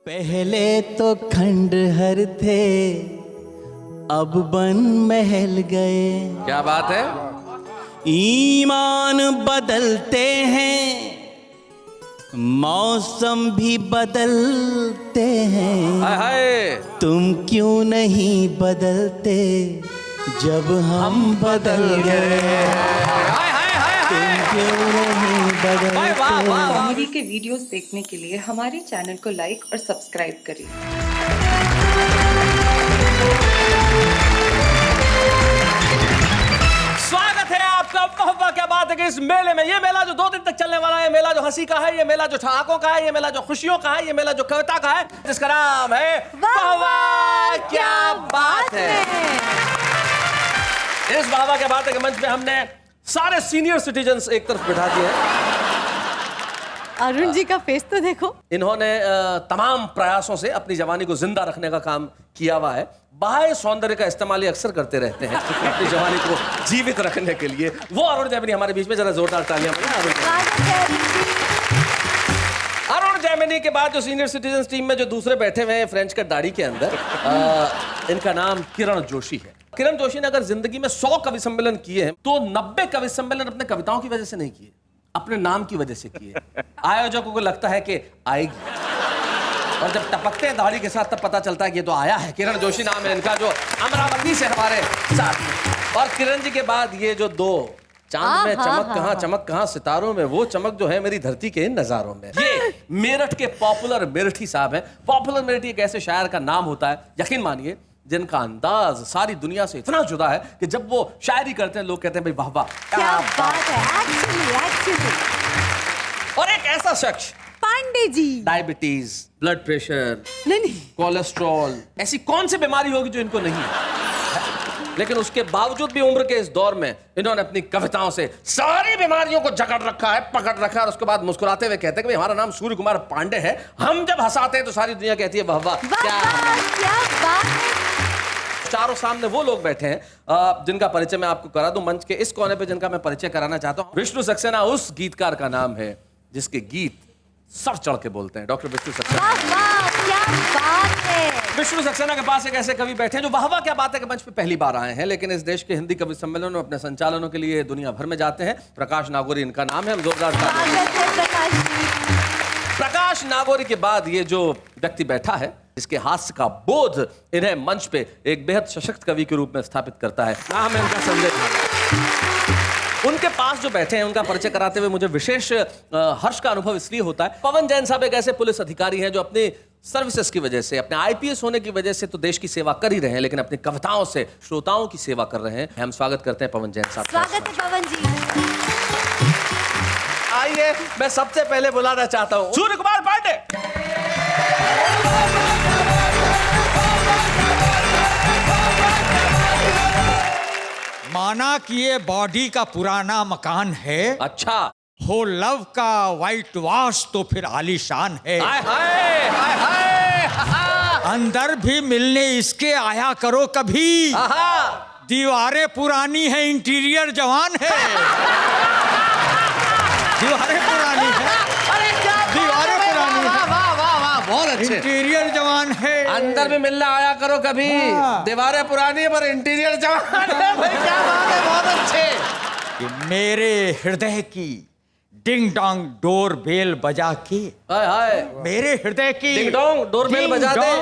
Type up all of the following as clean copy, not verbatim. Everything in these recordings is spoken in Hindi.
पहले तो खंडहर थे, अब बन महल गए। क्या बात है। ईमान बदलते हैं, मौसम भी बदलते हैं। हाय हाय। तुम क्यों नहीं बदलते जब हम बदल गए। हाय हाय हाय तुम क्यों नहीं बदलते। हाय, वाह वाह वाह। कॉमेडी के वीडियोस देखने के लिए हमारे चैनल को लाइक और सब्सक्राइब करें। स्वागत है आपका मोहब्बत क्या बात है कि इस मेले में, ये मेला जो 2 दिन तक चलने वाला है, मेला जो हंसी का है, ये मेला जो ठहाकों का है, ये मेला जो खुशियों का है, ये मेला जो कविता का है, जिसका नाम है वाह क्या बात है। इस वाह क्या बात है के मंच पे हमने सारे सीनियर सिटीजन्स एक तरफ बिठा दिए हैं। अरुण जी का फेस तो देखो। इन्होंने तमाम प्रयासों से अपनी जवानी को जिंदा रखने का काम किया हुआ है। बाह्य सौंदर्य का इस्तेमाल ये अक्सर करते रहते हैं अपनी जवानी को जीवित रखने के लिए। वो अरुण जैमिनी हमारे बीच में, जरा जोरदार तालियां बजाएं। अरुण जैमिनी के बाद जो सीनियर सिटीजन टीम में जो दूसरे बैठे हुए हैं फ्रेंच कट दाढ़ी के अंदर, इनका नाम किरण जोशी है। किरण जोशी ने अगर जिंदगी में 100 कवि सम्मेलन किए हैं तो 90 कवि सम्मेलन अपने कविताओं की वजह से नहीं किए, अपने नाम की वजह से किए। आयोजकों को लगता है कि आएगी, और जब टपकते हैं दाढ़ी के साथ तब पता चलता है कि ये तो आया है। किरण जोशी नाम है इनका, जो अमरावती से हमारे साथ में। और किरण जी के बाद ये जो 2 चांद में चमक कहाँ सितारों में, वो चमक जो है मेरी धरती के इन नजारों में। ये मेरठ के पॉपुलर मेरठी साहब हैं। पॉपुलर मेरठी एक ऐसे शायर का नाम होता है, यकीन मानिए, जिनका अंदाज सारी दुनिया से इतना जुदा है कि जब वो शायरी करते हैं लोग कहते हैं भाई वाह वाह क्या बात है। एक्चुअली और एक ऐसा शख्स, Pandey ji, diabetes, blood pressure, नहीं कोलेस्ट्रॉल, ऐसी कौन सी बीमारी होगी जो इनको नहीं है? लेकिन उसके बावजूद भी उम्र के इस दौर में इन्होंने अपनी कविताओं से सारी बीमारियों को जकड़ रखा है, पकड़ रखा है। और उसके बाद मुस्कुराते हुए कहते हैं कि भाई हमारा नाम सूर्य कुमार पांडे है। हम जब हंसाते हैं तो सारी दुनिया कहती है वाह वाह क्या बात है। चारों सामने वो लोग बैठे हैं जिनका परिचय मैं आपको करा दूं। मंच के इस कोने पे जिनका मैं परिचय कराना चाहता हूं, विष्णु सक्सेना उस गीतकार का नाम है जिसके गीत सर चढ़ के बोलते हैं। डॉक्टर विष्णु सक्सेना। क्या बात है। विष्णु सक्सेना के पास एक ऐसे कवि बैठे हैं जो वाह वाह क्या बात है के मंच पे पहली बार आए हैं, लेकिन इस देश के हिंदी कवि सम्मेलनों में अपने संचालनों के लिए दुनिया भर में जाते हैं। प्रकाश नागोरी इनका नाम है। हम जोरदार प्रकाश नागोरी के बाद ये जो व्यक्ति बैठा है, इसके हास्य का बोध इन्हें मंच पे एक बेहद सशक्त कवि के रूप में स्थापित करता है। नाम है उनका संजय खान। उनके पास जो बैठे हैं उनका परिचय कराते हुए मुझे विशेष हर्ष का अनुभव इसलिए होता है। पवन जैन साहब एक ऐसे पुलिस अधिकारी हैं जो अपनी सर्विसेज की वजह से, अपने आईपीएस होने की वजह से तो देश की सेवा कर ही रहे हैं, लेकिन अपनी कविताओं से श्रोताओं की सेवा कर रहे हैं। हम स्वागत करते हैं पवन जैन साहब। स्वागत है पवन जी। आइए, मैं सबसे पहले बुलाना चाहता हूं सूर्य कुमार पांडे। माना कि ये बॉडी का पुराना मकान है, अच्छा, हो लव का वाइट वॉश तो फिर आलीशान है। हाय हाय हाय हाय। अंदर भी मिलने इसके आया करो कभी, दीवारें पुरानी है इंटीरियर जवान है। दीवारें पुरानी है, दीवारें पुरानी है, बहुत अच्छे। इंटीरियर जवान है। अंदर भी मिलने आया करो कभी, दीवारें पुरानी है पर इंटीरियर जवान है। भाई क्या बात है, बहुत अच्छे। कि मेरे हृदय की डिंग डोंग डोर बेल बजा के, हाय हाय, मेरे हृदय की डिंग डोंग डोर बेल बजा दे।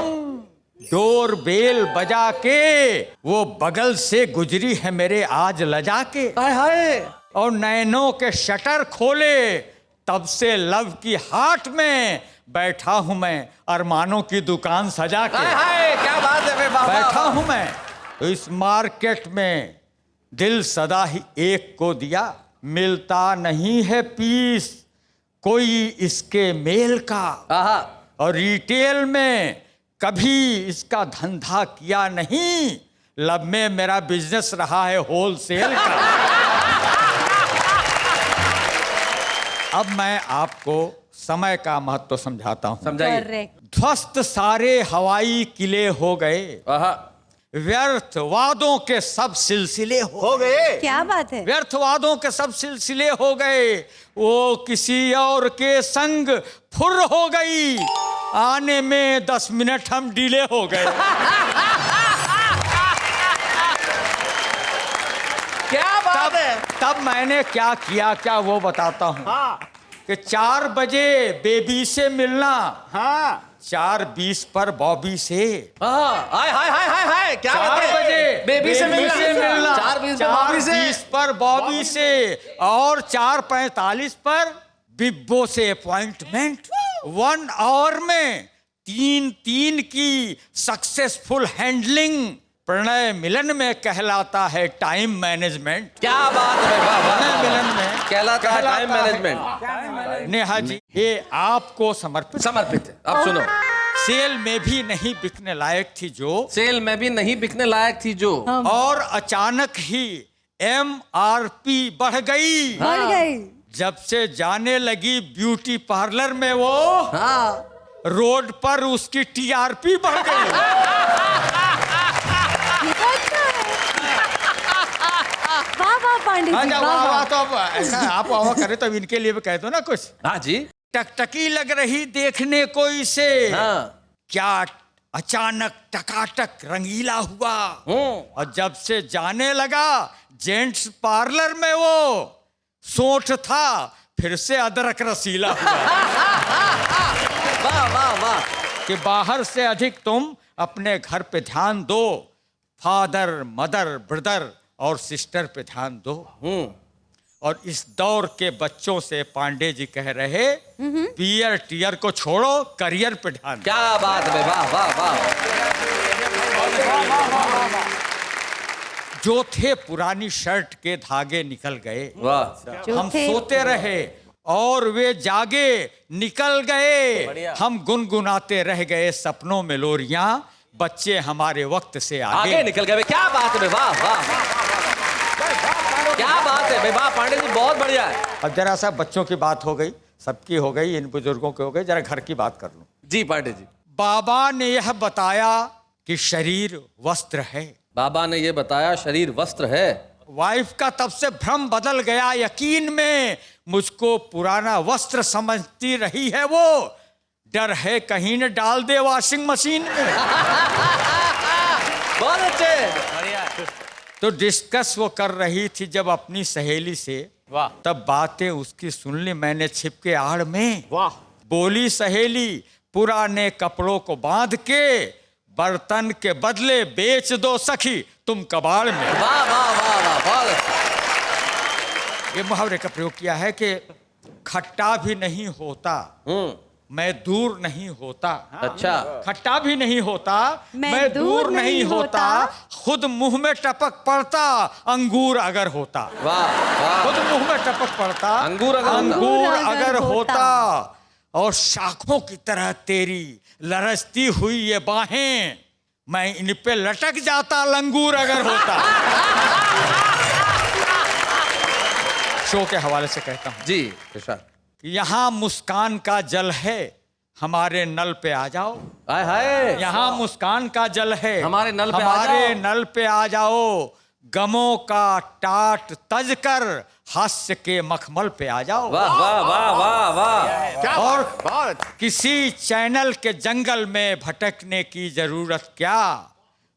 डोर बेल बजा के वो बगल से गुजरी है मेरे आज लजा के। हाय हाय। और नैनों के शटर खोले तब से लव की हाट में बैठा हूं मैं अरमानों की दुकान सजा के। हाय हाय, क्या बात है। बैठा हूं मैं तो इस मार्केट में दिल सदा ही एक को दिया, मिलता नहीं है पीस कोई इसके मेल का। और रिटेल में कभी इसका धंधा किया नहीं, लब में मेरा बिजनेस रहा है होलसेल का। अब मैं आपको समय का महत्व समझाता हूं। समझाइए। ध्वस्त सारे हवाई किले हो गए, व्यर्थ वादों के सब सिलसिले हो गए। क्या बात है। व्यर्थ वादों के सब सिलसिले हो गए, वो किसी और के संग फुर हो गई, आने में 10 मिनट हम डिले हो गए। क्या बात है। तब मैंने क्या किया क्या वो बताता हूँ। हाँ कि 4 बजे बेबी से मिलना, हाँ 4:20 पर बॉबी से। हाँ, हाय हाय हाय हाय हाय, क्या बात 4 है। बजे बेबी से मिलना, 4:20 पे बॉबी से, 4:20 पर बॉबी से, और 4:45 पर बिब्बो से अपॉइंटमेंट। 1 आवर में 3 की सक्सेसफुल हैंडलिंग प्रणय मिलन में कहलाता है टाइम मैनेजमेंट। क्या बात है। वाह वाह, प्रणय मिलन में कहलाता है टाइम मैनेजमेंट। नेहा जी, ये आपको समर्पित समर्पित है। अब सुनो, सेल में भी नहीं बिकने लायक थी जो, सेल में भी नहीं बिकने लायक थी जो, और अचानक ही MRP बढ़ गई। बढ़ गई। जब से जाने लगी ब्यूटी पार्लर में वो, हाँ, रोड पर उसकी TRP बढ़ गई। ये तो अच्छा है। वाह वाह पांडे जी, अच्छा, वाह वाह वाह। वाह। तो अब ऐसा आप वाह करे तो अब इनके लिए भी कह दो ना कुछ। हाँ जी, टकटकी लग रही देखने को इसे, हाँ, क्या अचानक टकाटक रंगीला हुआ। और जब से जाने लगा जेंट्स पार्लर में वो, सोंठ था फिर से अदरक रसीला हुआ। वाह वाह वाह। कि बाहर से अधिक तुम अपने घर पे ध्यान दो, फादर मदर ब्रदर और सिस्टर पे ध्यान दो। और इस दौर के बच्चों से पांडे जी कह रहे, पियर टियर को छोड़ो, करियर पे ध्यान दो। क्या बात है। वाह वाह वाह। जो थे पुरानी शर्ट के धागे निकल गए, वाह, जो हम थे- सोते रहे और वे जागे निकल गए, बढ़िया। हम गुनगुनाते रह गए सपनों में लोरियां, बच्चे हमारे वक्त से आगे निकल गए। क्या बात है। वाह वाह, क्या बात है। वाह पांडे जी, बहुत बढ़िया है। अब जरा सा बच्चों की बात हो गई, सबकी हो गई, इन बुजुर्गों की हो गई, जरा घर की बात कर लूं। जी पांडे जी, बाबा ने यह बताया कि शरीर वस्त्र है। बाबा ने ये बताया शरीर वस्त्र है। वाइफ का तब से भ्रम बदल गया यकीन में, मुझको पुराना वस्त्र समझती रही है वो, डर है कहीं न डाल दे वॉशिंग मशीन में। बहुत अच्छे। तो डिस्कस वो कर रही थी जब अपनी सहेली से, वाह तब बातें उसकी सुन ली मैंने छिपके आड़ में। वाह। बोली सहेली, पुराने कपड़ों को बांध के बर्तन के बदले बेच दो सखी तुम कबाड़ में। वाह वाह वाह वाह, बहुत अच्छा। ये मुहावरे का प्रयोग किया है कि खट्टा भी नहीं होता मैं दूर नहीं होता, अच्छा, खट्टा भी नहीं होता मैं दूर नहीं होता, खुद मुंह में टपक पड़ता अंगूर अगर होता। वाह वाह। खुद मुंह में टपक पड़ता अंगूर अगर होता। अंगूर अगर होता। होता, और शाखों की तरह तेरी लरजती हुई ये बाहें, मैं इन पे लटक जाता लंगूर अगर होता। शो के हवाले से कहता हूं जी इरशाद। कि यहाँ मुस्कान का जल है हमारे नल पे आ जाओ। हाय हाय। यहाँ मुस्कान का जल है हमारे नल पे आ हमारे जाओ। नल पे आ जाओ, गमों का टाट तज कर हास्य के मखमल पे आ जाओ। वाह वाह वाह वाह वाह। क्या और बहुत किसी चैनल के जंगल में भटकने की जरूरत क्या,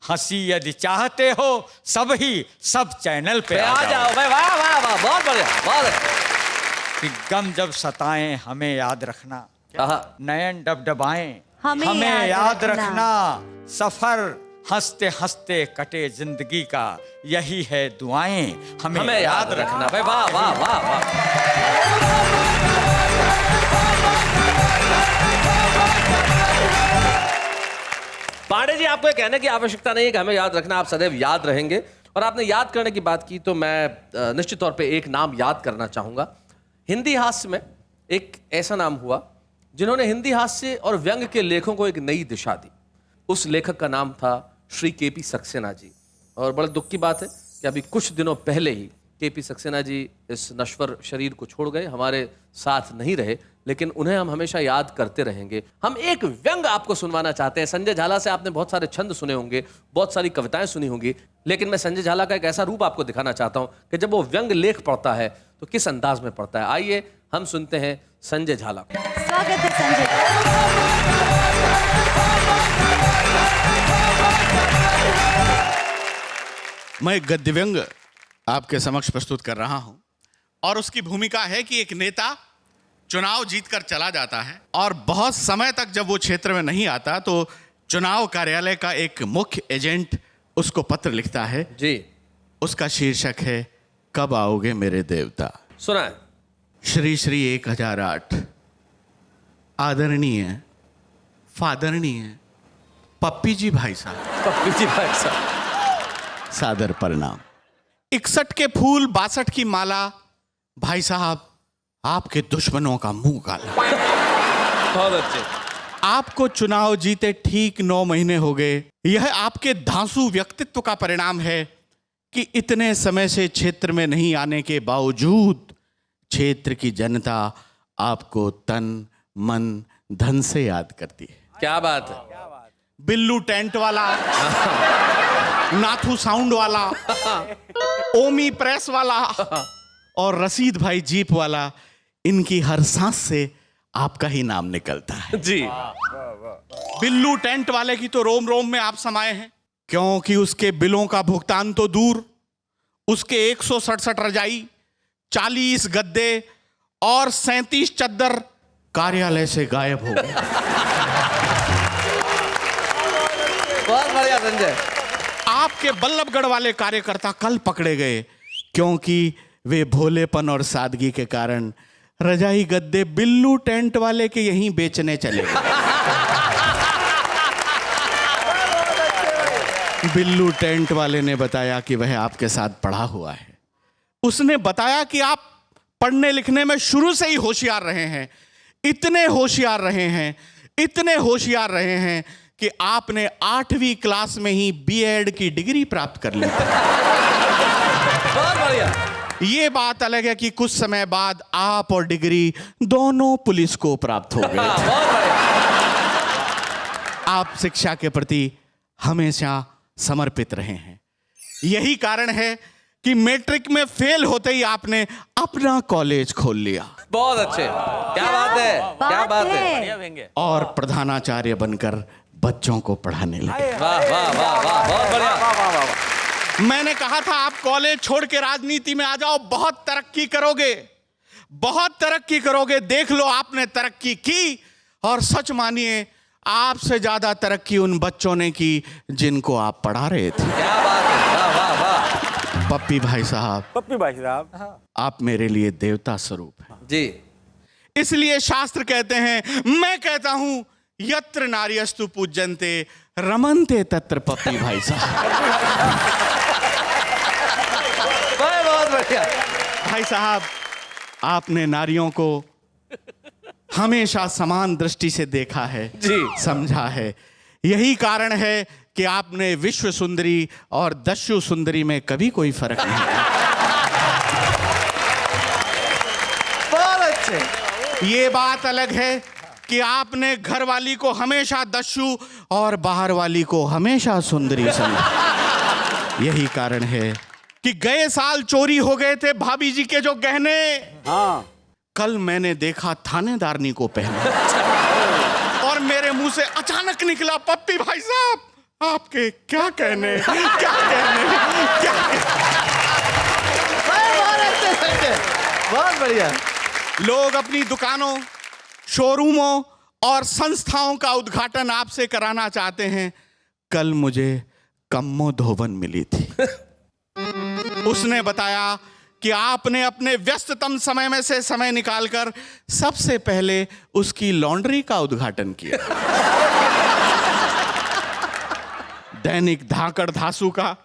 हंसी यदि चाहते हो सब चैनल पे आ आ जाओ। जाओ भाई। वाह वाह वाह, बहुत बढ़िया, बहुत अच्छा। कि गम जब सताएं हमें याद रखना, कहा नयन डबडबाएं हमें हमें याद याद रखना, सफर हंसते हंसते कटे जिंदगी का यही है दुआएं हमें याद रखना भाई। वाह वाह वाह वाह। पांडे जी, आपको ये कहने की आवश्यकता नहीं है कि हमें याद रखना, आप सदैव याद रहेंगे। और आपने याद करने की बात की तो मैं निश्चित तौर पे एक नाम याद करना चाहूंगा। हिंदी हास्य में एक ऐसा नाम हुआ जिन्होंने हिंदी हास्य और व्यंग के लेखों को एक नई दिशा दी। उस लेखक का नाम था श्री केपी सक्सेना जी। और बड़े दुख की बात है कि अभी कुछ दिनों पहले ही केपी सक्सेना जी इस नश्वर शरीर को छोड़ गए, हमारे साथ नहीं रहे। लेकिन उन्हें हम हमेशा याद करते रहेंगे। हम एक व्यंग आपको सुनवाना चाहते हैं। संजय झाला से आपने बहुत सारे छंद सुने होंगे, बहुत सारी कविताएं सुनी होंगी, लेकिन मैं संजय झाला का एक ऐसा रूप आपको दिखाना चाहता हूं कि जब वो व्यंग लेख पढ़ता है तो किस अंदाज में पढ़ता है। आइए हम सुनते हैं संजय झाला। स्वागत है संजय। मैं गद्य व्यंग आपके समक्ष प्रस्तुत कर रहा हूं और उसकी भूमिका है कि एक नेता चुनाव जीतकर चला जाता है और बहुत समय तक जब वो क्षेत्र में नहीं आता तो चुनाव कार्यालय का एक मुख्य एजेंट उसको पत्र लिखता है जी। उसका शीर्षक है कब आओगे मेरे देवता। सुना है। श्री श्री 1008 आदरणीय फादरणीय पप्पी जी भाई साहब, पप्पी जी भाई साहब, सादर प्रणाम। 61 के फूल 62 की माला, भाई साहब आपके दुश्मनों का मुंह काला। बहुत अच्छे। आपको चुनाव जीते ठीक 9 महीने हो गए। यह आपके धांसू व्यक्तित्व का परिणाम है कि इतने समय से क्षेत्र में नहीं आने के बावजूद क्षेत्र की जनता आपको तन मन धन से याद करती है। क्या बात है। बिल्लू टेंट वाला, नाथू साउंड वाला, ओमी प्रेस वाला और रशीद भाई जीप वाला, इनकी हर सांस से आपका ही नाम निकलता है जी। बिल्लू टेंट वाले की तो रोम रोम में आप समाये हैं, क्योंकि उसके बिलों का भुगतान तो दूर, उसके 167 रजाई, 40 गद्दे और 37 चद्दर कार्यालय से गायब हो गए। बहुत बढ़िया संजय। आपके बल्लभगढ़ वाले कार्यकर्ता कल पकड़े गए, क्योंकि वे भोलेपन और सादगी के कारण रजाई गद्दे बिल्लू टेंट वाले के यहीं बेचने चले गए। बिल्लू टेंट वाले ने बताया कि वह आपके साथ पढ़ा हुआ है। उसने बताया कि आप पढ़ने लिखने में शुरू से ही होशियार रहे हैं, इतने होशियार रहे हैं, इतने होशियार रहे हैं कि आपने 8वीं क्लास में ही बीएड की डिग्री प्राप्त कर ली। बहुत बढ़िया। ये बात अलग है कि कुछ समय बाद आप और डिग्री दोनों पुलिस को प्राप्त हो गए। बहुत बढ़िया। आप शिक्षा के प्रति हमेशा समर्पित रहे हैं। यही कारण है कि मैट्रिक में फेल होते ही आपने अपना कॉलेज खोल लिया। बहुत अच्छे। क्या बात है, क्या बात है। और प्रधानाचार्य बनकर बच्चों को पढ़ाने लगे। वाह वाह वाह वाह, बहुत बढ़िया। मैंने कहा था आप कॉलेज छोड़ के राजनीति में आ जाओ, बहुत तरक्की करोगे, बहुत तरक्की करोगे। देख लो आपने तरक्की की और सच मानिए आपसे ज्यादा तरक्की उन बच्चों ने की जिनको आप पढ़ा रहे थे। क्या बात है। वाह वाह वाह। पप्पी भाई साहब, पप्पी भाई साहब, आप मेरे लिए देवता स्वरूप हैं। जी। इसलिए शास्त्र कहते हैं, मैं कहता हूं यत्र नार्यस्तु पूज्यन्ते रमन्ते तत्र पप्पी भाई साहब। बहुत बढ़िया। भाई साहब, आपने नारियों को हमेशा समान दृष्टि से देखा है जी। समझा है। यही कारण है कि आपने विश्व सुंदरी और दस्यु सुंदरी में कभी कोई फर्क नहीं किया। बहुत अच्छे। ये बात अलग है कि आपने घर वाली को हमेशा दस्यु और बाहर वाली को हमेशा सुंदरी समझा। यही कारण है कि गए साल चोरी हो गए थे भाभी जी के जो गहने, हाँ, कल मैंने देखा थानेदारनी को पहने और मेरे मुंह से अचानक निकला, पप्पी भाई साहब आपके क्या कहने, क्या कहने, क्या कहने। बहुत बढ़िया। लोग अपनी दुकानों, शोरूमों और संस्थाओं का उद्घाटन आपसे कराना चाहते हैं। कल मुझे कम्मो धोबन मिली थी। उसने बताया कि आपने अपने व्यस्ततम समय में से समय निकालकर सबसे पहले उसकी लॉन्ड्री का उद्घाटन किया। दैनिक धाकड़ धासु का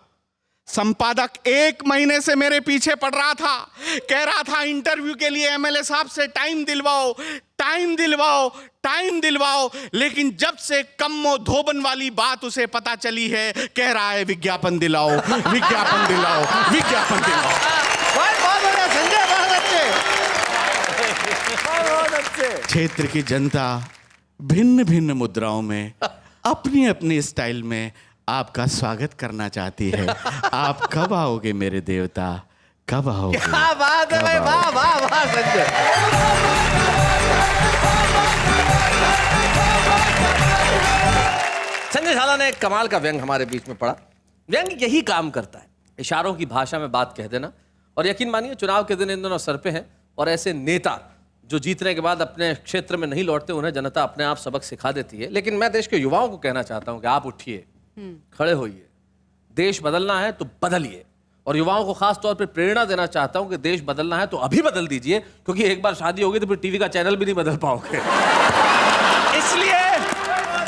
संपादक 1 महीने से मेरे पीछे पड़ रहा था, कह रहा था इंटरव्यू के लिए एमएलए साहब से टाइम दिलवाओ, टाइम दिलवाओ, टाइम दिलवाओ, लेकिन जब से कम्मो धोबन वाली बात उसे पता चली है, कह रहा है विज्ञापन दिलाओ, विज्ञापन दिलाओ, विज्ञापन दिलाओ। बहुत बढ़िया संजय, बहुत अच्छे। बहुत अच्छे। क्षेत्र की जनता भिन्न भिन्न मुद्राओं में अपनी अपनी स्टाइल में आपका स्वागत करना चाहती है। आप कब आओगे मेरे देवता, कब आओगे? क्या बात है भाई, वाह वाह वाह संजय। संजय झाला ने एक कमाल का व्यंग हमारे बीच में पढ़ा। व्यंग यही काम करता है, इशारों की भाषा में बात कह देना। और यकीन मानिए चुनाव के दिन इन दोनों सर पे हैं, और ऐसे नेता जो जीतने के बाद अपने क्षेत्र में नहीं लौटते, उन्हें जनता अपने आप सबक सिखा देती है। लेकिन मैं देश के युवाओं को कहना चाहता हूं कि आप उठिए, खड़े होइए, देश बदलना है तो बदलिए। और युवाओं को खास तौर पर प्रेरणा देना चाहता हूं कि देश बदलना है तो अभी बदल दीजिए, क्योंकि एक बार शादी होगी तो फिर टीवी का चैनल भी नहीं बदल पाओगे। इसलिए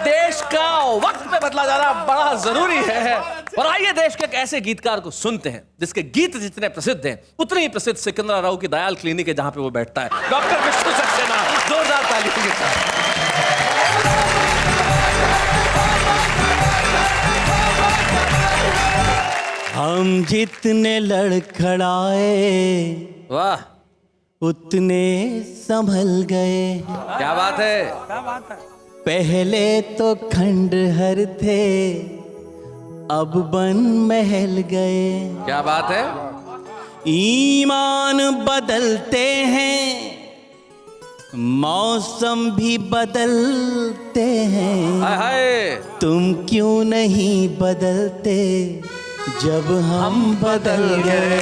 देश का वक्त पे बदला जाना बड़ा जरूरी है। और आइए देश के एक ऐसे गीतकार को सुनते हैं जिसके गीत जितने प्रसिद्ध हैं उतने ही प्रसिद्ध सिकंदराराव की दयाल क्लिनिक है जहां पे वो बैठता है। डॉक्टर विष्णु सक्सेना, जोरदार तालियों के साथ। हम जितने लड़खड़ाए वाह, उतने संभल गए। क्या बात है। क्या बात है। पहले तो खंडहर थे, अब बन महल गए। क्या बात है। ईमान बदलते हैं, मौसम भी बदलते हैं। हाय हाय। तुम क्यों नहीं बदलते जब हम बदल गए?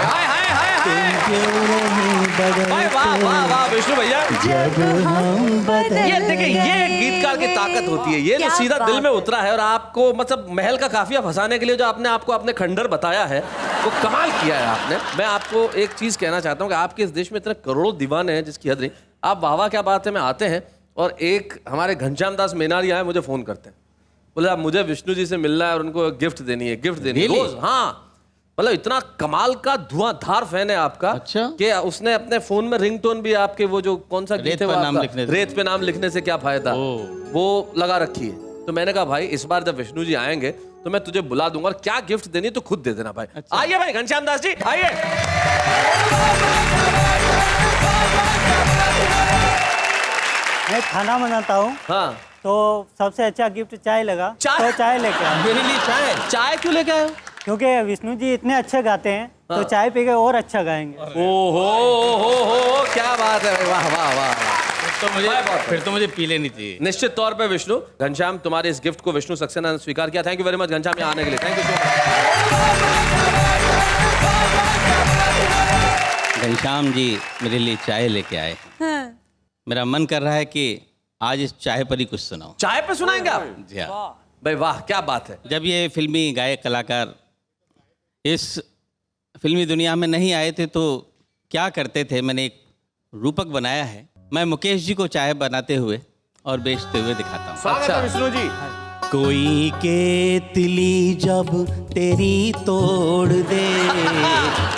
हाय हाय हाय तुम हाय। क्यों नहीं वाह वाह वाह वाह विष्णु भैया। जब हम बदल ये देखिए, ये गीतकार की ताकत होती है, ये जो क्या सीधा दिल बात में उतरा है। और आपको मतलब महल का काफिया फंसाने के लिए जो आपने आपको अपने खंडर बताया है, वो कमाल किया है आपने। मैं आपको एक चीज कहना चाहता हूँ कि आपके इस देश में इतने करोड़ों दीवाने हैं जिसकी हद नहीं। आप वाह वाह क्या बात है में आते हैं, और एक हमारे घनश्याम दास मेनारिया है, मुझे फोन करते हैं, बोले आप मुझे विष्णु जी से मिलना है और उनको गिफ्ट देनी है, गिफ्ट देनी है रोज। हाँ, मतलब इतना कमाल का धुआंधार फैन है आपका। अच्छा? कि उसने अपने फोन में रिंगटोन भी आपके वो जो कौन सा गीत है वो आपका, रेत पे नाम लिखने से क्या फायदा, वो लगा रखी है। तो मैंने कहा भाई इस बार जब विष्णु जी आएंगे तो मैं तुझे बुला दूंगा, और क्या गिफ्ट देनी तो खुद दे देना भाई। अच्छा। आइए भाई घनश्याम दास जी, आइए। मैं खाना बनाता हूँ, हाँ, तो सबसे अच्छा गिफ्ट चाय लगा। चाय? तो चाय लेके आया। मेरे लिए चाय? चाय क्यों लेके आए हो? क्योंकि विष्णु जी इतने अच्छे गाते हैं, तो चाय पी के और अच्छा गाएंगे। ओहो, क्या बात है भाई, वाह वाह वाह। फिर तो मुझे पी लेनी चाहिए। निश्चित तौर पे विष्णु, घनश्याम तुम्हारे इस गिफ्ट को विष्णु सक्सेना ने स्वीकार किया। Thank you very much Ghanshyam यहाँ आने के लिए, thank you so much. Ghanshyam ji मेरे लिए चाय लेके आए। हाँ। मेरा मन कर रहा है कि आज इस चाय पर ही कुछ सुनाओ। चाय पे सुनाएंगे आप? जी हाँ। भाई वाह क्या बात है। जब ये फिल्मी गायक कलाकार इस फिल्मी दुनिया में नहीं आए थे तो क्या करते थे, मैंने एक रूपक बनाया है। मैं मुकेश जी को चाय बनाते हुए और बेचते हुए दिखाता हूँ। अच्छा विष्णु जी। कोई केतली जब तेरी तोड़ दे,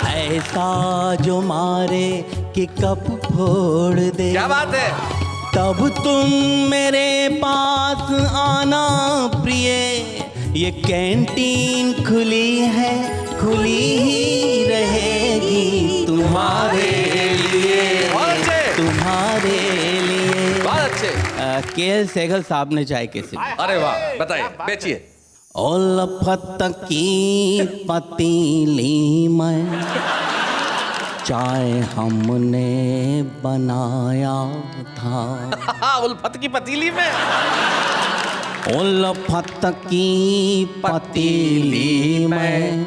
ऐसा जो मारे कि कप फोड़ दे, क्या बात है। तब तुम मेरे पास आना प्रिय, ये कैंटीन खुली है, खुली ही रहेगी तुम्हारे लिए, बहुत अच्छे, तुम्हारे लिए। बहुत अच्छे। के सहगल साहब ने चाय कैसे दी? अरे वाह, बताइए, बेचिए। उल्फत की पतीली में चाय हमने बनाया था। उल्फत की पतीली में। उल्फत की पतीली में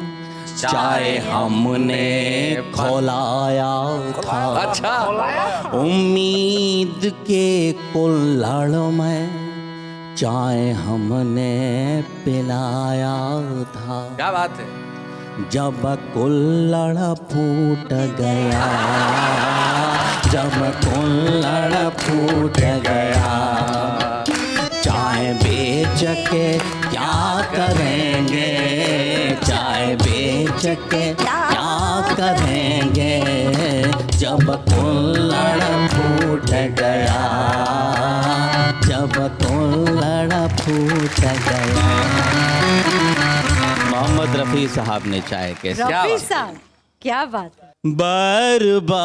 चाय हमने खौलाया था। अच्छा। उम्मीद के कुल्हड़ में चाय हमने पिलाया था। क्या बात है। जब कुल्हड़ फूट गया, जब कुल्हड़ फूट गया, चाय बेच के क्या करेंगे, चाय बेच के क्या करेंगे, जब कुल्हड़ फूट गया, जब कुल्हड़ फूट गया। मोहम्मद रफ़ी साहब ने चाय कैसे? रफ़ी साहब, क्या बात है। बर्बाद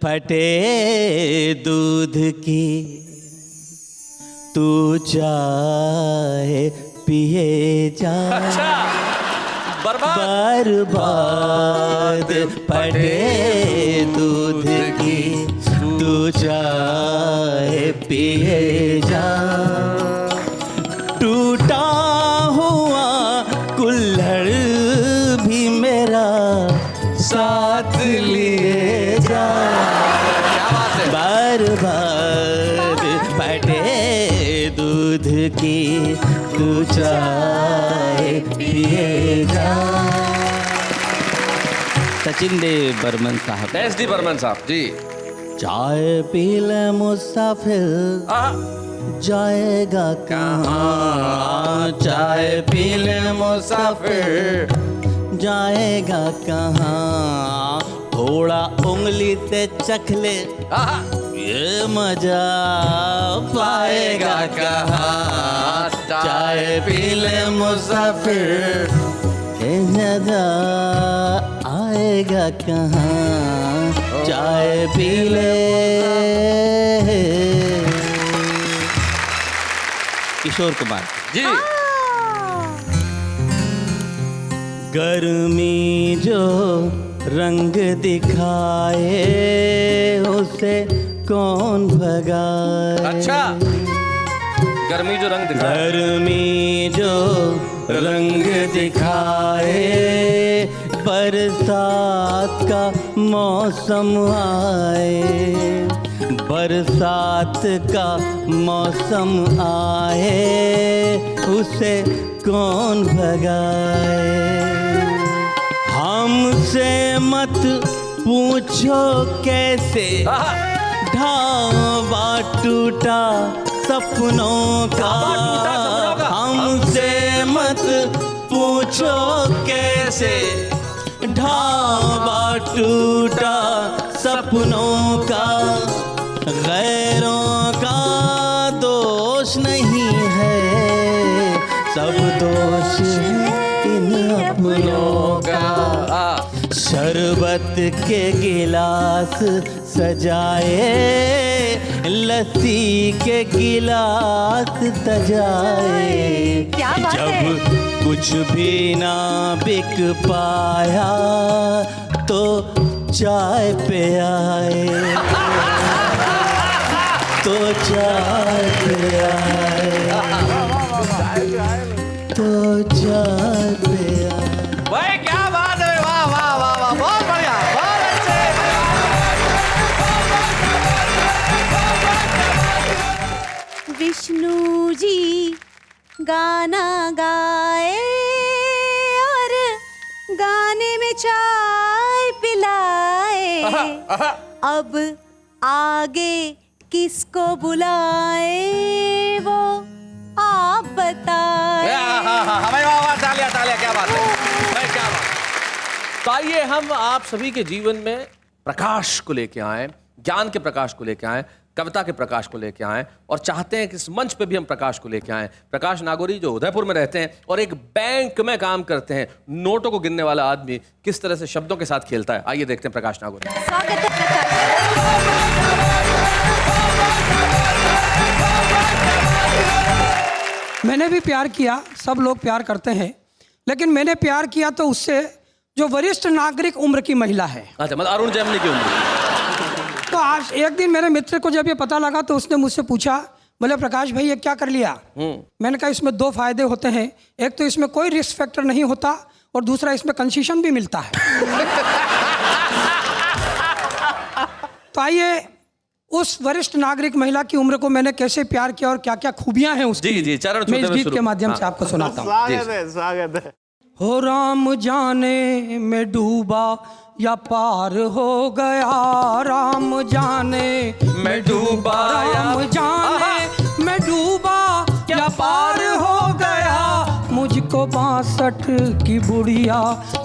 फटे दूध की तू चाय पिए जा। अच्छा, बर्बाद। बर्बाद फटे दूध की तू चाय पिए जा। टूटा हुआ कुल्हड़ भी मेरा साथ लिए जा। बर्बाद फटे दूध की तू चाय पिए जा। सचिन देव बर्मन साहब। SD बर्मन साहब जी। चाय पी ले मुसाफिर जाएगा कहाँ। चाय पी ले मुसाफिर जाएगा कहाँ। थोड़ा उंगली से चख ले ये मजा पाएगा कहाँ। चाय पी ले मुसाफिर ये मजा आएगा कहाँ। चाय पी ले। किशोर कुमार जी। गर्मी जो रंग दिखाए उसे कौन भगाए। अच्छा, गर्मी जो रंग दिखाए। गर्मी जो रंग दिखाए बरसात का मौसम आए। बरसात का मौसम आए उसे कौन भगाए। हमसे मत पूछो कैसे ढाबा टूटा सपनों का। हमसे मत पूछो कैसे ढाबा टूटा सपनों का। गैरों का दोष नहीं है सब दोष है इन अपनों का। शरबत के गिलास सजाए लस्सी के गिलास सजाए। क्या बात जब है। कुछ भी ना बिक पाया तो चाय पे आए। तो चाय पे आए। तो चाय पे आए। भाई क्या बात है। वाह वाह वाह वाह, बहुत बढ़िया, बहुत अच्छे। विष्णु जी गाना गाए और गाने में चाय पिलाए। अब आगे किसको बुलाए वो आप बताए। हमें वाह, तालियां तालियां, क्या बात है भाई, क्या बात। तो आइए हम आप सभी के जीवन में प्रकाश को लेके आए, ज्ञान के प्रकाश को लेके आए, कविता के प्रकाश को लेके आए और चाहते हैं कि इस मंच पे भी हम प्रकाश को लेके आए। प्रकाश नागौरी जो उदयपुर में रहते हैं और एक बैंक में काम करते हैं, नोटों को गिनने वाला आदमी किस तरह से शब्दों के साथ खेलता है, आइए देखते हैं प्रकाश नागौरी। स्वागत है प्रकाश। मैंने भी प्यार किया, सब लोग प्यार करते हैं, लेकिन मैंने प्यार किया तो उससे जो वरिष्ठ नागरिक उम्र की महिला है। अच्छा, मतलब अरुण जेमनी की उम्र। तो आज एक दिन मेरे मित्र को जब ये पता लगा तो उसने मुझसे पूछा, बोले प्रकाश भाई ये क्या कर लिया। मैंने कहा इसमें दो फायदे होते हैं, एक तो इसमें कोई रिस्क फैक्टर नहीं होता और दूसरा इसमें कंसेशन भी मिलता है। तो आइए उस वरिष्ठ नागरिक महिला की उम्र को मैंने कैसे प्यार किया और क्या क्या खूबियां हैं उसकी, जी जी, चरण मैं इस छूते हुए गीत शुरू। के माध्यम से आपको सुनाता हूँ। स्वागत है। हो राम जाने में डूबा या पार हो गया, राम जाने मैं डूबा, राम जाने में डूबा या पार हो गया, मुझको 62 की बुढ़िया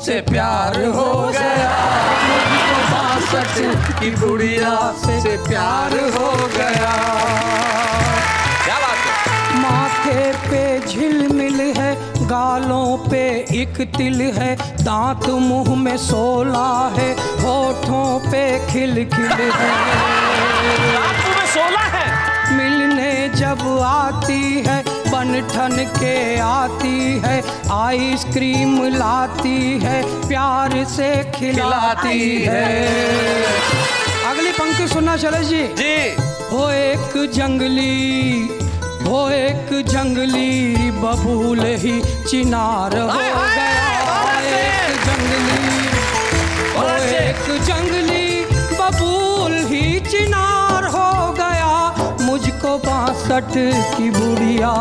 से प्यार हो गया, मुझको 62 की बुढ़िया से प्यार हो गया। क्या बात है। माथे पे झिलमिल है गालों पे एक तिल है, दांत मुंह में 16 है, होठों पे खिल-खिल है। दांत में 16 है। मिलने जब आती है, बन ठन के आती है, आइसक्रीम लाती है, प्यार से खिलाती है। अगली पंक्ति सुनना शैलेश जी। जी। वो एक जंगली बबूल ही चिनार हो गया। एक जंगली बबूल ही चिनार हो गया। मुझको 62 की बुढ़िया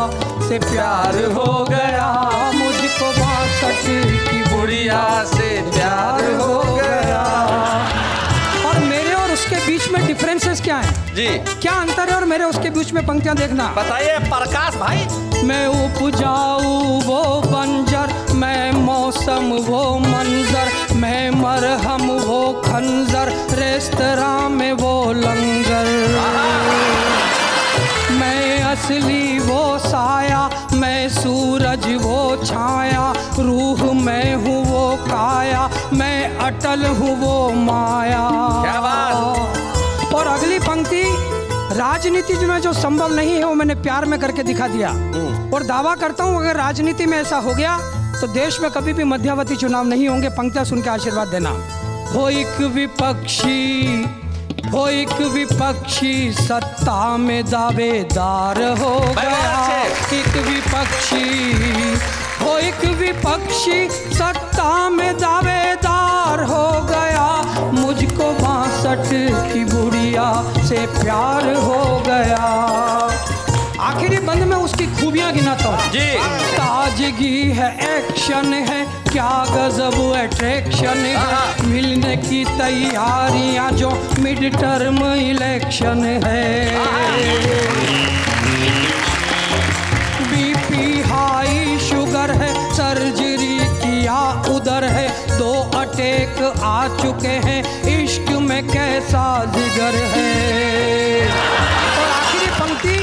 से प्यार हो गया। मुझको 62 की बुढ़िया से प्यार हो गया। और मेरे और उसके बीच में डिफरेंसेस क्या हैं? जी। क्या अंतर है और मेरे उसके बीच में पंक्तियां देखना। बताइए प्रकाश भाई। मैं उपजाऊ वो बंजर, मैं मौसम वो मंजर, मैं मरहम वो खंजर, रेस्तरां में वो लंगर। मैं असली वो साया, मैं सूरज वो छाया, रूह मैं हूँ वो काया, मैं अटल हूँ वो माया। क्या बात। और अगली पंक्ति, राजनीति में जो संभव नहीं है वो मैंने प्यार में करके दिखा दिया। और दावा करता हूँ अगर राजनीति में ऐसा हो गया तो देश में कभी भी मध्यावधि चुनाव नहीं होंगे। पंक्तियां सुन के आशीर्वाद देना। हो एक विपक्षी सत्ता में दावेदार हो गया। एक विपक्षी सत्ता में दावेदार हो गया। मुझको 62 की बुढ़िया से प्यार हो गया। आखिरी बंद में उसकी खूबियां गिनाता हूँ जी। ताजगी है, एक्शन है, क्या गजब अट्रैक्शन है, मिलने की तैयारियां जो मिड टर्म इलेक्शन है। बीपी हाई शुगर है, सर्जरी किया उधर है, 2 अटैक आ चुके हैं, इश्क में कैसा जिगर है। और आखिरी पंक्ति,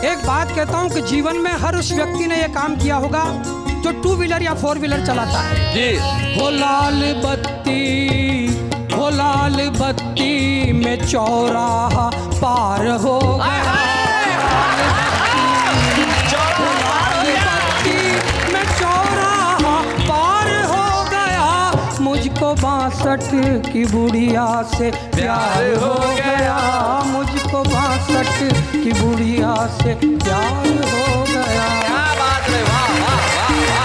एक बात कहता हूं कि जीवन में हर उस व्यक्ति ने यह काम किया होगा जो 2 व्हीलर या 4 व्हीलर चलाता है। जी। हो लाल बत्ती में चौराहा पार हो गया। में चौराहा पार हो गया। मुझको 62 की बुढ़िया से प्यार हो गया। मुझको 62 की बुढ़िया से प्यार हो गया। क्या बात है। वाह वाह वाह वाह।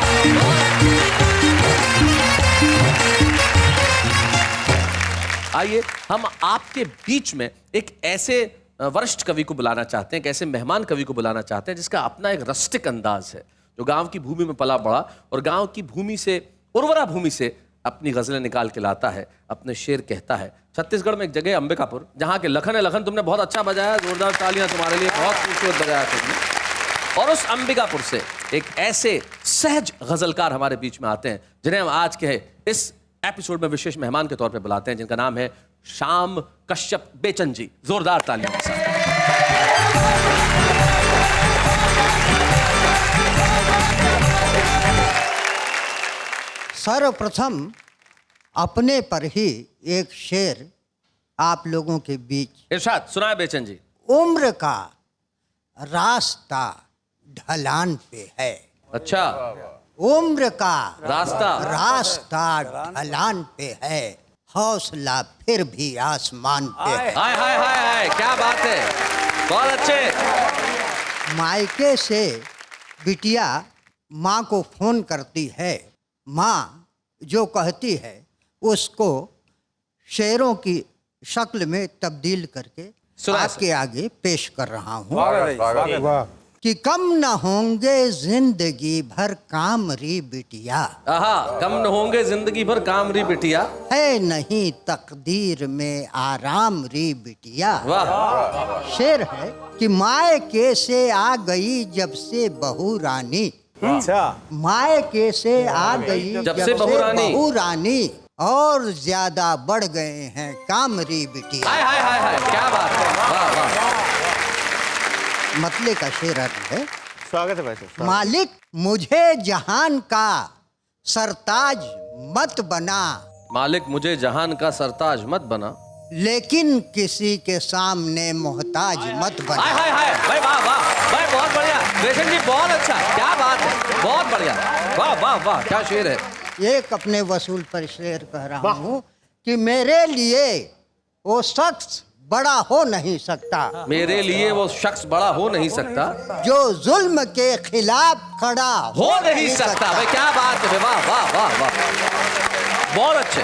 आइए हम आपके बीच में एक ऐसे वरिष्ठ कवि को बुलाना चाहते हैं, एक ऐसे मेहमान कवि को बुलाना चाहते हैं जिसका अपना एक रस्टिक अंदाज है, जो गांव की भूमि में पला बड़ा और गांव की भूमि से, उर्वरा भूमि से अपनी गजलें निकाल के लाता है, अपने शेर कहता है। छत्तीसगढ़ में एक जगह अंबिकापुर, जहाँ के लखन है। लखन, तुमने बहुत अच्छा बजाया, जोरदार तालियां तुम्हारे लिए, बहुत खूबसूरत बजाया तुमने। और उस अंबिकापुर से एक ऐसे सहज गजलकार हमारे बीच में आते हैं जिन्हें हम आज के इस एपिसोड में विशेष मेहमान के तौर पे बुलाते हैं, जिनका नाम है श्याम कश्यप बेचन जी। जोरदार तालियों के साथ। सर्वप्रथम अपने पर ही एक शेर आप लोगों के बीच। इरशाद सुनाए बेचन जी। उम्र का रास्ता ढलान पे है। अच्छा। उम्र का रास्ता ढलान पे है, हौसला फिर भी आसमान पे है। हाय हाय हाय हाय, क्या बात है, बहुत अच्छे। मायके से बिटिया माँ को फोन करती है। माँ जो कहती है उसको शेरों की शक्ल में तब्दील करके आपके आगे पेश कर रहा हूँ कि कम न होंगे जिंदगी भर काम री बिटिया। कम न होंगे जिंदगी भर काम री बिटिया, है नहीं तकदीर में आराम री बिटिया। वाह। शेर है कि मायके से आ गई जब से बहू रानी। अच्छा। मायके से आ गई जब से बहू रानी और ज्यादा बढ़ गए हैं कामरी बिटिया। हाय हाय हाय हाय, क्या बात है, वाह वाह। मतले का शेर अर्थ है स्वागत है भाई साहब। मालिक मुझे जहान का सरताज मत बना, मालिक मुझे जहान का सरताज मत बना, लेकिन किसी के सामने मोहताज मत बना। हाय हाय हाय भाई, वाह वाह भाई, बहुत बढ़िया बेचन जी, बहुत अच्छा, क्या बात है, बहुत बढ़िया, वाह वाह वाह, क्या शेर है। एक अपने वसूल पर शेर कह रहा हूँ कि मेरे लिए वो शख्स बड़ा हो नहीं सकता, मेरे लिए वो शख्स बड़ा हो नहीं सकता, जो जुल्म के खिलाफ खड़ा हो नहीं सकता। भाई क्या बात है, वाह वाह वाह वाह, बहुत अच्छे।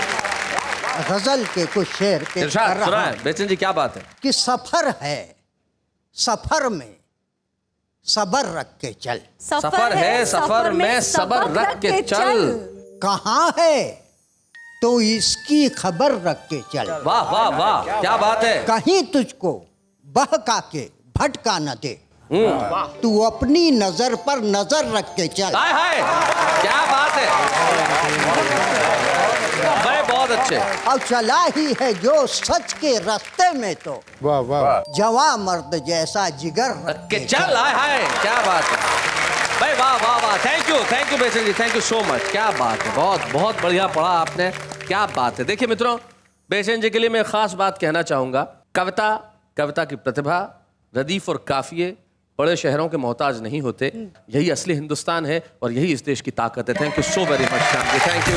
गजल के कुछ शेर पेश कर इरशाद रहा सुनाए हूं बेचन जी, क्या बात है। कि सफर है, सफर में सबर रख के चल, सफर है, सफर में सबर रख के चल, कहाँ है तो इसकी खबर रख के चल। वाह वाह वाह, क्या बात है। कहीं तुझको बहका के भटका न दे, तू अपनी नजर पर नजर रख के चल। हाय हाय, क्या बात है भाई, बहुत अच्छे। अब चला ही है जो सच के रास्ते में, तो वाह वाह, जवा मर्द जैसा जिगर रख के चल। हाय हाय, क्या बात है भाई, वाह वाह वाह, थैंक यू बेचन जी, थैंक यू सो मच, क्या बात है, बहुत बहुत बढ़िया पढ़ा आपने, क्या बात है। देखिए मित्रों, बेचन जी के लिए मैं खास बात कहना चाहूंगा, कविता की प्रतिभा, रदीफ और काफिये बड़े शहरों के मोहताज नहीं होते, यही असली हिंदुस्तान है और यही इस देश की ताकत है। Thank you so very much Shyam ji, thank you.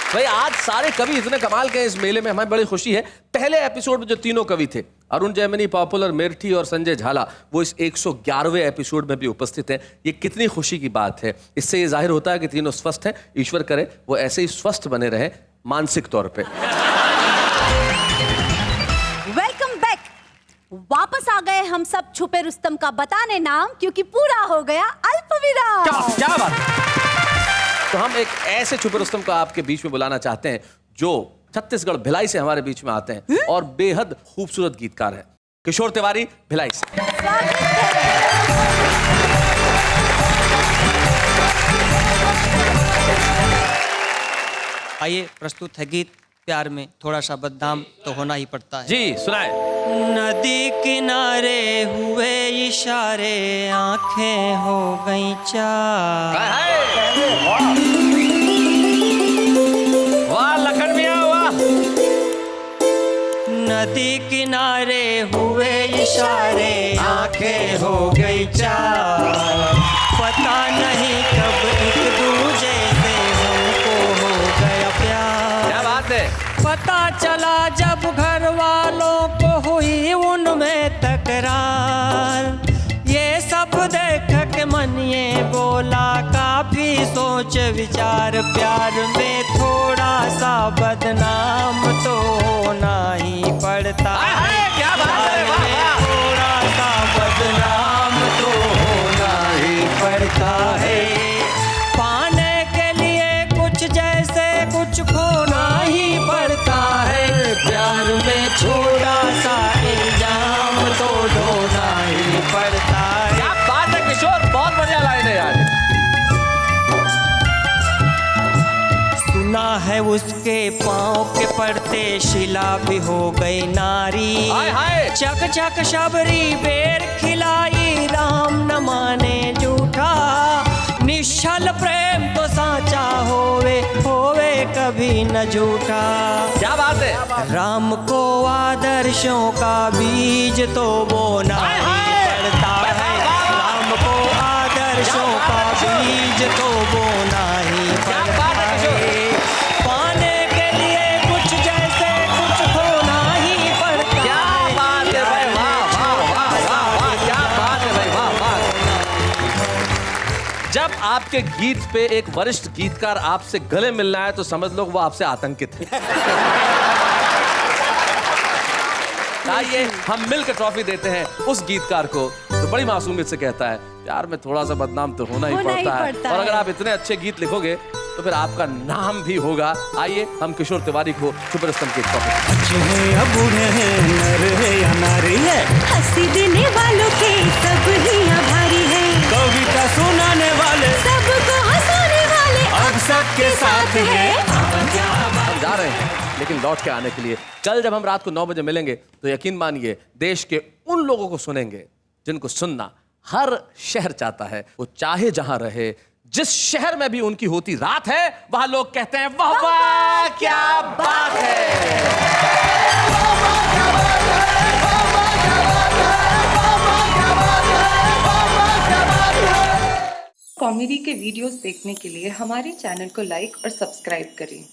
भाई आज सारे कवि इतने कमाल के इस मेले में, हमें बड़ी खुशी है। पहले एपिसोड में जो तीनों कवि थे, अरुण जैमिनी, पॉपुलर, मेरठी और संजय झाला, वो इस 111वें एपिसोड में भी उपस्थित हैं। ये कितनी खुशी की बात है। इससे ये जाहिर होता है कि तीनों स्वस्थ हैं। ईश्वर करे वो ऐसे ही स्वस्थ बने रहे मानसिक तौर पे। Welcome back. वापस आ गए हम सब छुपे रुस्तम का बताने नाम, क्योंकि पूरा हो गया अल्पविराम। क्या बात। तो हम एक ऐसे छुपे रुस्तम को आपके बीच में बुलाना चाहते हैं जो छत्तीसगढ़ भिलाई से हमारे बीच में आते हैं और बेहद खूबसूरत गीतकार हैं। किशोर तिवारी, भिलाई से। आइए, प्रस्तुत है गीत प्यार में थोड़ा सा बदनाम तो होना ही पड़ता है। जी सुनाए। नदी किनारे हुए इशारे, आंखें हो गई चार। वाह लखन मियां, वाह। नदी किनारे हुए इशारे, आंखें हो गई चार। पता नहीं कब एक दूजे से हमको हो गया प्यार। क्या बात है। पता चला जब घर वालों को हुई उनमें तकरार। ये सब देख के मन ये बोला, काफी सोच विचार। प्यार में थोड़ा सा बदनाम तो होना ही पड़ता है। क्या बात है, वाह, वाह। थोड़ा सा बदनाम तो होना ही पड़ता है। पाने के लिए कुछ जैसे कुछ खोना ही पड़ता है। प्यार में थोड़ा सा इल्जाम तो ढोना ही पड़ता है। क्या बात है किशोर, बहुत बढ़िया लाइन है यार। सुना है उसके पाँव के पड़ते शिला भी हो गई नारी। हाय हाय। चक चक शबरी बेर खिलाई, राम न माने झूठा। निश्चल प्रेम तो साचा होवे, होवे कभी न झूठा। क्या बात है। राम को आदर्शों का बीज तो बोना ही पड़ता है। राम को आदर्शों का बीज तो बोना ही पड़ता है। पाने के लिए कुछ जैसे कुछ खोना ही पड़ता है। क्या बात है भाई, वाह वाह वाह वाह वाह, क्या बात है भाई, वाह वाह। जब आपके गीत पे एक वरिष्ठ गीतकार आपसे गले मिलना है तो समझ लो वो आपसे आतंकित है। आइए हम मिलकर ट्रॉफी देते हैं उस गीतकार को जो बड़ी मासूमियत से कहता है प्यार में थोड़ा सा बदनाम तो होना ही पड़ता है। और अगर आप इतने अच्छे गीत लिखोगे तो फिर आपका नाम भी होगा। आइए हम किशोर तिवारी को छुपे रुस्तम की ट्रॉफी। अच्छे हैं या बूढ़े हैं, नर है या नारी है, हंसी देने वालों के सब ही आभारी है। कविता सुनाने वाले सबको हंसाने वाले अब सबके साथ है। हम जा रहे हैं। लेकिन लौट के आने के लिए। कल जब हम रात को 9 बजे मिलेंगे तो यकीन मानिए देश के उन लोगों को सुनेंगे जिनको सुनना हर शहर चाहता है। वो चाहे जहां रहे, जिस शहर में भी उनकी होती रात है, वहां लोग कहते हैं वाह वाह क्या बात है। कॉमेडी के वीडियोस देखने के लिए हमारे चैनल को लाइक और सब्सक्राइब करें।